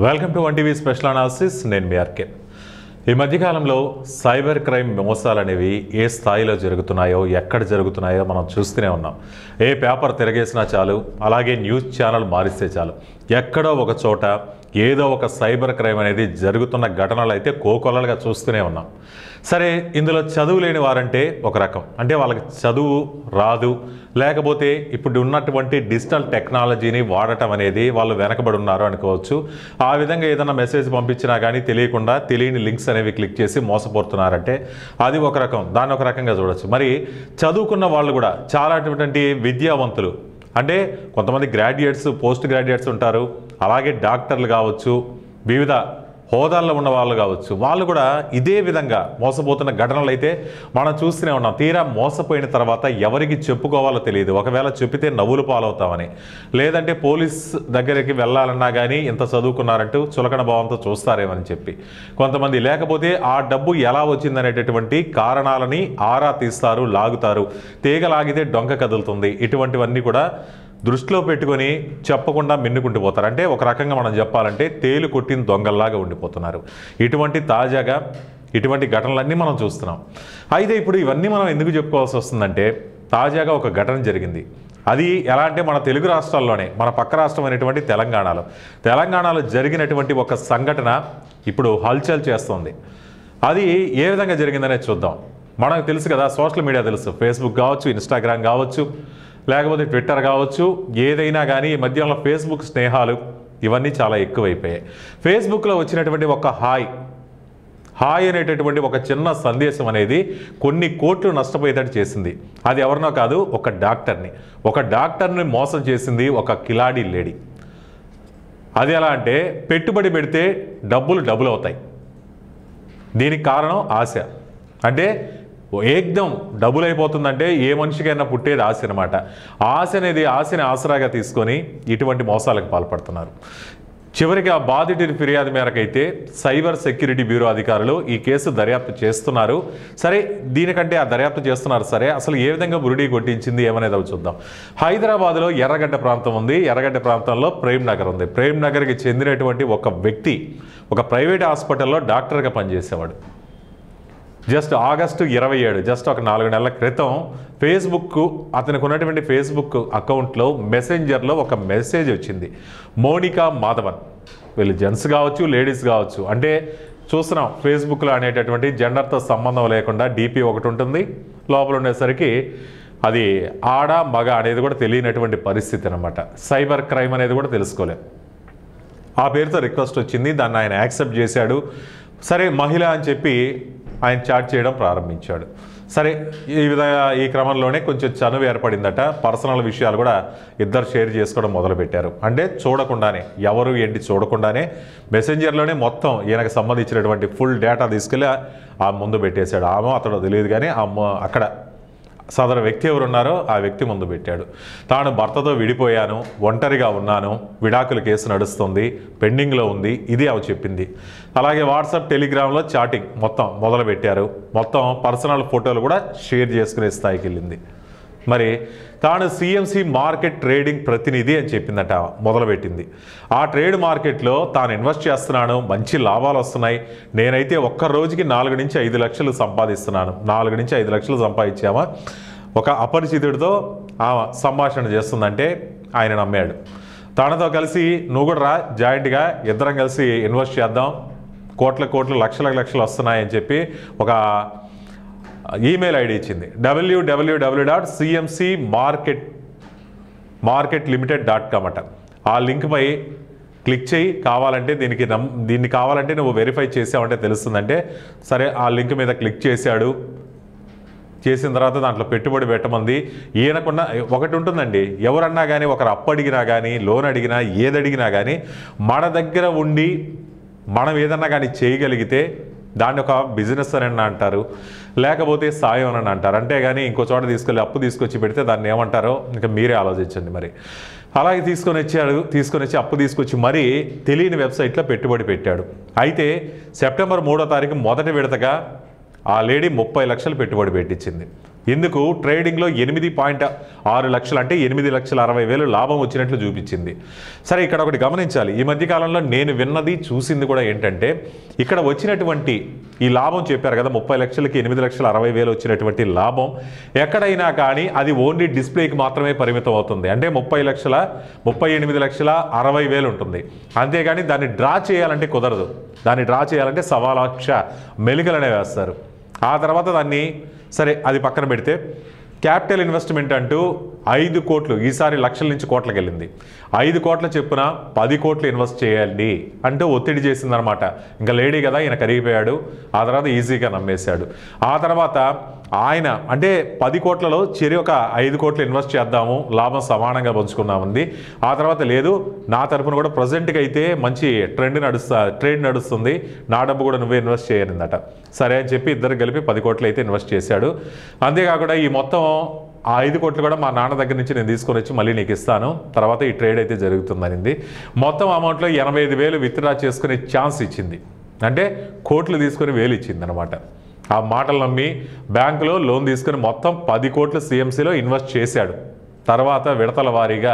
Welcome to 1 TV special analysis. నేను మీ RK. ఈ మధ్యకాలంలో సైబర్ క్రైమ్ మోసాలు అనేవి ఏ స్థాయిలో జరుగుతున్నాయో, ఎక్కడ జరుగుతున్నాయో మనం చూస్తూనే ఉన్నాం. ఏ పేపర్ తిరగేసినా చాలు, అలాగే న్యూస్ ఛానల్ మారిస్తే చాలు, ఎక్కడో ఒక చోట ఏదో ఒక సైబర్ క్రైమ్ అనేది జరుగుతున్న ఘటనలు అయితే కోకొల్లలుగా చూస్తూనే ఉన్నాం. సరే, ఇందులో చదువు లేని వారంటే ఒక రకం, అంటే వాళ్ళకి చదువు రాదు, లేకపోతే ఇప్పుడు ఉన్నటువంటి డిజిటల్ టెక్నాలజీని వాడటం అనేది వాళ్ళు వెనకబడి ఉన్నారు అనుకోవచ్చు. ఆ విధంగా ఏదైనా మెసేజ్ పంపించినా కానీ తెలియకుండా తెలియని లింక్స్ అనేవి క్లిక్ చేసి మోసపోతున్నారంటే అది ఒక రకం, దాన్ని ఒక రకంగా చూడొచ్చు. మరి చదువుకున్న వాళ్ళు కూడా చాలా విద్యావంతులు, అంటే కొంతమంది గ్రాడ్యుయేట్స్, పోస్ట్ గ్రాడ్యుయేట్స్ ఉంటారు, అలాగే డాక్టర్లు కావచ్చు, వివిధ హోదాల్లో ఉన్న వాళ్ళు కావచ్చు, వాళ్ళు కూడా ఇదే విధంగా మోసపోతున్న ఘటనలు అయితే మనం చూస్తూనే ఉన్నాం. తీరా మోసపోయిన తర్వాత ఎవరికి చెప్పుకోవాలో తెలియదు. ఒకవేళ చెప్పితే నవ్వులు పాలవుతామని, లేదంటే పోలీస్ దగ్గరికి వెళ్ళాలన్నా కానీ ఇంత చదువుకున్నారంటూ చులకన భావంతో చూస్తారేమని చెప్పి కొంతమంది, లేకపోతే ఆ డబ్బు ఎలా వచ్చిందనేటటువంటి కారణాలని ఆరా తీస్తారు, లాగుతారు. తీగ లాగితే డొంక కదులుతుంది. ఇటువంటివన్నీ కూడా దృష్టిలో పెట్టుకొని చెప్పకుండా మిన్నుకుంటూ పోతారు. అంటే ఒక రకంగా మనం చెప్పాలంటే తేలు కొట్టిన దొంగల్లాగా ఉండిపోతున్నారు. ఇటువంటి ఘటనలన్నీ మనం చూస్తున్నాం. అయితే ఇప్పుడు ఇవన్నీ మనం ఎందుకు చెప్పుకోవాల్సి వస్తుందంటే, తాజాగా ఒక ఘటన జరిగింది. అది ఎలా అంటే మన తెలుగు రాష్ట్రాల్లోనే, మన పక్క రాష్ట్రం అయినటువంటి తెలంగాణలో జరిగినటువంటి ఒక సంఘటన ఇప్పుడు హల్చల్ చేస్తుంది. అది ఏ విధంగా జరిగిందనేది చూద్దాం. మనకు తెలుసు కదా, సోషల్ మీడియా తెలుసు, ఫేస్బుక్ కావచ్చు, ఇన్స్టాగ్రామ్ కావచ్చు, లేకపోతే ట్విట్టర్ కావచ్చు, ఏదైనా కానీ ఈ మధ్యలో ఫేస్బుక్ స్నేహాలు ఇవన్నీ చాలా ఎక్కువైపోయాయి. ఫేస్బుక్లో వచ్చినటువంటి ఒక హాయ్ అనేటటువంటి ఒక చిన్న సందేశం అనేది కొన్ని కోట్లు నష్టపోయేటట్టు చేసింది. అది ఎవరినో కాదు, ఒక డాక్టర్ని మోసం చేసింది ఒక కిలాడి లేడీ. అది ఎలా అంటే, పెట్టుబడి పెడితే డబ్బులు అవుతాయి. దీనికి కారణం ఆశ. అంటే ఏకదం డబ్బులు అయిపోతుందంటే ఏ మనిషికైనా పుట్టేది ఆశ అనమాట. ఆశని ఆసరాగా తీసుకొని ఇటువంటి మోసాలకు పాల్పడుతున్నారు. చివరికి ఆ బాధితుడి ఫిర్యాదు మేరకైతే సైబర్ సెక్యూరిటీ బ్యూరో అధికారులు ఈ కేసు దర్యాప్తు చేస్తున్నారు. సరే, దీనికంటే ఆ దర్యాప్తు చేస్తున్నారు సరే, అసలు ఏ విధంగా బురిడి కొట్టించింది ఏమనేది అవి చూద్దాం. హైదరాబాద్లో ఎర్రగడ్డ ప్రాంతం ఉంది. ఎర్రగడ్డ ప్రాంతంలో ప్రేమ్ నగర్ ఉంది. ప్రేమ్ నగర్కి చెందినటువంటి ఒక వ్యక్తి ఒక ప్రైవేట్ హాస్పిటల్లో డాక్టర్గా పనిచేసేవాడు. జస్ట్ ఆగస్టు 27, జస్ట్ ఒక 4 నెలల క్రితం అతనికి ఉన్నటువంటి ఫేస్బుక్ అకౌంట్లో మెసెంజర్లో ఒక మెసేజ్ వచ్చింది. మోనికా మాధవన్, వీళ్ళు జెంట్స్ కావచ్చు, లేడీస్ కావచ్చు, అంటే చూస్తున్నాం ఫేస్బుక్లో అనేటటువంటి జెండర్తో సంబంధం లేకుండా డీపీ ఒకటి ఉంటుంది, లోపల ఉండేసరికి అది ఆడ మగ అనేది కూడా తెలియనటువంటి పరిస్థితి అనమాట. సైబర్ క్రైమ్ అనేది కూడా తెలుసుకోలేం. ఆ పేరుతో రిక్వెస్ట్ వచ్చింది, దాన్ని ఆయన యాక్సెప్ట్ చేశాడు. సరే, మహిళ అని చెప్పి ఆయన చాట్ చేయడం ప్రారంభించాడు. సరే, ఈ క్రమంలోనే కొంచెం చనువు ఏర్పడిందట. పర్సనల్ విషయాలు కూడా ఇద్దరు షేర్ చేసుకోవడం మొదలుపెట్టారు. అంటే చూడకుండానే, ఎవరు ఏంటి చూడకుండానే మెసెంజర్లోనే మొత్తం ఈయనకు సంబంధించినటువంటి ఫుల్ డేటా తీసుకెళ్ళి ఆ ముందు పెట్టేశాడు. అతడు తెలియదు కానీ అక్కడ సదరు వ్యక్తి ఎవరున్నారో ఆ వ్యక్తి ముందు పెట్టాడు. తాను భర్తతో విడిపోయాను, ఒంటరిగా ఉన్నాను, విడాకుల కేసు నడుస్తుంది, పెండింగ్లో ఉంది, ఇది ఆమె చెప్పింది. అలాగే వాట్సాప్, టెలిగ్రామ్లో చాటింగ్ మొత్తం మొదలుపెట్టారు. మొత్తం పర్సనల్ ఫోటోలు కూడా షేర్ చేసుకునే స్థాయికి వెళ్ళింది. మరి తాను సిఎంసి మార్కెట్ ట్రేడింగ్ ప్రతినిధి అని చెప్పిందట, మొదలుపెట్టింది. ఆ ట్రేడ్ మార్కెట్లో తాను ఇన్వెస్ట్ చేస్తున్నాను, మంచి లాభాలు వస్తున్నాయి, నేనైతే ఒక్క రోజుకి 4 నుంచి 5 లక్షలు సంపాదిస్తున్నాను. 4 నుంచి 5 లక్షలు సంపాదించామా ఒక అపరిచితుడితో సంభాషణ చేస్తుందంటే ఆయన నమ్మాడు. తనతో కలిసి నువ్వు కూడా రా, జాయింట్గా ఇద్దరం కలిసి ఇన్వెస్ట్ చేద్దాం, కోట్లు లక్షలు వస్తున్నాయని చెప్పి ఒక ఈమెయిల్ ఐడి ఇచ్చింది. www.cmcmarketlimited.com అట. ఆ లింక్పై క్లిక్ చేయి, కావాలంటే దీన్ని కావాలంటే నువ్వు వెరిఫై చేసావంటే తెలుస్తుందంటే, సరే ఆ లింక్ మీద క్లిక్ చేశాడు. చేసిన తర్వాత దాంట్లో పెట్టుబడి పెట్టమంది. ఈయనకున్న ఒకటి ఉంటుందండి, ఎవరన్నా కానీ ఒకరు అప్పు అడిగినా కానీ, లోన్ అడిగినా, ఏదడిగినా కానీ మన దగ్గర ఉండి మనం ఏదన్నా కానీ చేయగలిగితే దాన్ని ఒక బిజినెస్ అని అంటారు, లేకపోతే సాయం అని అంటారు. అంతేగాని ఇంకో చోట అప్పు తీసుకొచ్చి పెడితే దాన్ని ఏమంటారో ఇంకా మీరే ఆలోచించండి. మరి అలాగే తీసుకొని వచ్చి అప్పు తీసుకొచ్చి మరీ తెలియని వెబ్సైట్లో పెట్టుబడి పెట్టాడు. అయితే సెప్టెంబర్ 3వ తారీఖు మొదటి విడతగా ఆ లేడీ 30 లక్షలు పెట్టుబడి పెట్టించింది. ఎందుకు ట్రేడింగ్లో 8.6 లక్షలు అంటే 8,60,000 లాభం వచ్చినట్లు చూపించింది. సరే, ఇక్కడ ఒకటి గమనించాలి. ఈ మధ్యకాలంలో నేను విన్నది చూసింది కూడా ఏంటంటే, ఇక్కడ వచ్చినటువంటి ఈ లాభం చెప్పారు కదా, 30 లక్షలకి 8,60,000 వచ్చినటువంటి లాభం ఎక్కడైనా కానీ అది ఓన్లీ డిస్ప్లేకి మాత్రమే పరిమితం అవుతుంది. అంటే 38,60,000 ఉంటుంది. అంతేగాని దాన్ని డ్రా చేయాలంటే కుదరదు. దాన్ని డ్రా చేయాలంటే 1,00,000 మెలికలనే వేస్తారు. ఆ తర్వాత దాన్ని సరే అది పక్కన పెడితే క్యాపిటల్ ఇన్వెస్ట్మెంట్ అంటూ 5 కోట్లు, ఈసారి లక్షల నుంచి కోట్లకు వెళ్ళింది. 5 కోట్ల చెప్పున 10 కోట్లు ఇన్వెస్ట్ చేయాలి అంటూ ఒత్తిడి చేసిందనమాట. ఇంకా లేడీ కదా, ఈయన కరిగిపోయాడు. ఆ తర్వాత ఈజీగా నమ్మేశాడు. ఆ తర్వాత ఆయన అంటే 10 కోట్లలో చెరి ఒక 5 కోట్లు ఇన్వెస్ట్ చేద్దాము, లాభం సమానంగా పంచుకున్నామంది. ఆ తర్వాత లేదు, నా తరపున కూడా ప్రజెంట్గా అయితే మంచి ట్రెండ్ నడుస్తుంది, నా డబ్బు కూడా నువ్వే ఇన్వెస్ట్ చేయనిందట. సరే అని చెప్పి ఇద్దరు కలిపి 10 కోట్లు అయితే ఇన్వెస్ట్ చేశాడు. అంతేకాకుండా ఈ మొత్తం ఆ 5 కోట్లు కూడా మా నాన్న దగ్గర నుంచి నేను తీసుకొని వచ్చి మళ్ళీ నీకు ఇస్తాను, తర్వాత ఈ ట్రేడ్ అయితే జరుగుతుందనింది. మొత్తం అమౌంట్లో 85,000 విత్డ్రా చేసుకునే ఛాన్స్ ఇచ్చింది. అంటే కోట్లు తీసుకొని 1,000 ఇచ్చింది అనమాట. ఆ మాటలు నమ్మి బ్యాంకులో లోన్ తీసుకుని మొత్తం 10 కోట్లు సిఎంసీలో ఇన్వెస్ట్ చేశాడు. తర్వాత విడతల వారీగా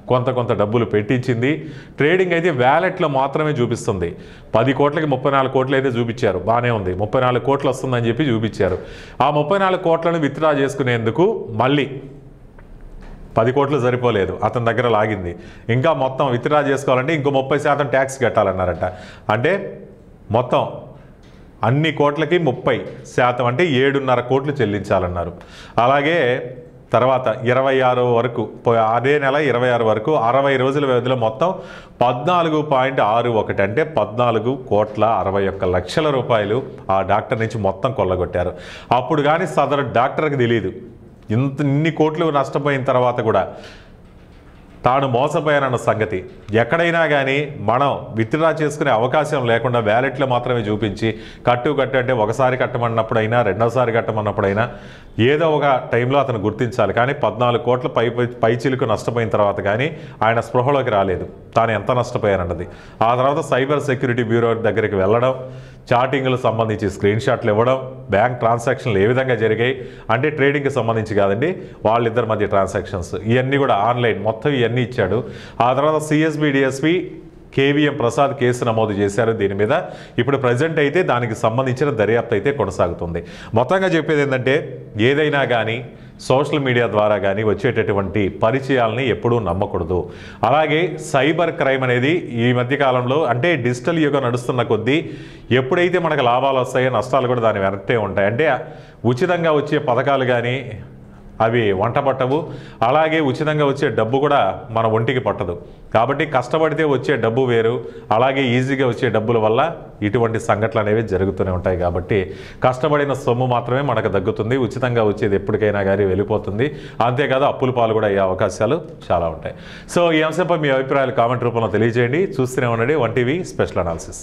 కొంత డబ్బులు పెట్టించింది. ట్రేడింగ్ అయితే వ్యాలెట్లో మాత్రమే చూపిస్తుంది. 10 కోట్లకి 34 కోట్లు అయితే చూపించారు, బాగానే ఉంది. 34 కోట్లు వస్తుందని చెప్పి చూపించారు. ఆ 34 కోట్లను విత్డ్రా చేసుకునేందుకు మళ్ళీ 10 కోట్లు సరిపోలేదు, అతని దగ్గర లాగింది. ఇంకా మొత్తం విత్డ్రా చేసుకోవాలంటే ఇంకో 30% ట్యాక్స్ కట్టాలన్నారట. అంటే మొత్తం అన్ని కోట్లకి 30% అంటే 7.5 కోట్లు చెల్లించాలన్నారు. అలాగే తర్వాత 26 వరకు, అదే నెల 26 వరకు 60 రోజుల వ్యవధిలో మొత్తం 14.61 అంటే 14,61,00,000 రూపాయలు ఆ డాక్టర్ నుంచి మొత్తం కొల్లగొట్టారు. అప్పుడు కానీ సదరు డాక్టర్కి తెలియదు ఇన్ని కోట్లు నష్టపోయిన తర్వాత కూడా తాను మోసపోయానన్న సంగతి. ఎక్కడైనా కానీ మనం విత్డ్రా చేసుకునే అవకాశం లేకుండా వ్యాలెట్లో మాత్రమే చూపించి కట్టు అంటే ఒకసారి కట్టమన్నప్పుడైనా, రెండోసారి కట్టమన్నప్పుడైనా ఏదో ఒక టైంలో అతను గుర్తించాలి. కానీ 14 కోట్ల పైచిలుకు నష్టపోయిన తర్వాత కానీ ఆయన స్పృహలోకి రాలేదు తాను ఎంత నష్టపోయానన్నది. ఆ తర్వాత సైబర్ సెక్యూరిటీ బ్యూరో దగ్గరికి వెళ్ళడం, చాటింగ్లకు సంబంధించి స్క్రీన్ షాట్లు ఇవ్వడం, బ్యాంక్ ట్రాన్సాక్షన్లు ఏ విధంగా జరిగాయి అంటే ట్రేడింగ్కి సంబంధించి కాదండి, వాళ్ళిద్దరి మధ్య ట్రాన్సాక్షన్స్ ఇవన్నీ కూడా ఆన్లైన్ మొత్తం ఇవన్నీ ఇచ్చాడు. ఆ తర్వాత CSB DSP KVM Prasad case నమోదు చేశారు దీని మీద. ఇప్పుడు ప్రజెంట్ అయితే దానికి సంబంధించిన దర్యాప్తు అయితే కొనసాగుతుంది. మొత్తంగా చెప్పేది ఏంటంటే, ఏదైనా కానీ సోషల్ మీడియా ద్వారా కానీ వచ్చేటటువంటి పరిచయాలని ఎప్పుడూ నమ్మకూడదు. అలాగే సైబర్ క్రైమ్ అనేది ఈ మధ్యకాలంలో అంటే డిజిటల్ యుగం నడుస్తున్న కొద్దీ ఎప్పుడైతే మనకు లాభాలు వస్తాయో నష్టాలు కూడా దాని వెనక్టే ఉంటాయి. అంటే ఉచితంగా వచ్చే పథకాలు కానీ అవి వంట పట్టవు, అలాగే ఉచితంగా వచ్చే డబ్బు కూడా మన ఒంటికి పట్టదు. కాబట్టి కష్టపడితే వచ్చే డబ్బు వేరు, అలాగే ఈజీగా వచ్చే డబ్బుల వల్ల ఇటువంటి సంఘటనలు అనేవి జరుగుతూనే ఉంటాయి. కాబట్టి కష్టపడిన సొమ్ము మాత్రమే మనకు దగ్గుతుంది, ఉచితంగా వచ్చేది ఎప్పటికైనా కానీ వెళ్ళిపోతుంది. అంతేకాదు అప్పుల పాలు కూడా అయ్యే అవకాశాలు చాలా ఉంటాయి. సో ఈ అంశంపై మీ అభిప్రాయాలు కామెంట్ రూపంలో తెలియజేయండి. చూస్తూనే ఉండండి 1TV స్పెషల్ అనాలిసిస్.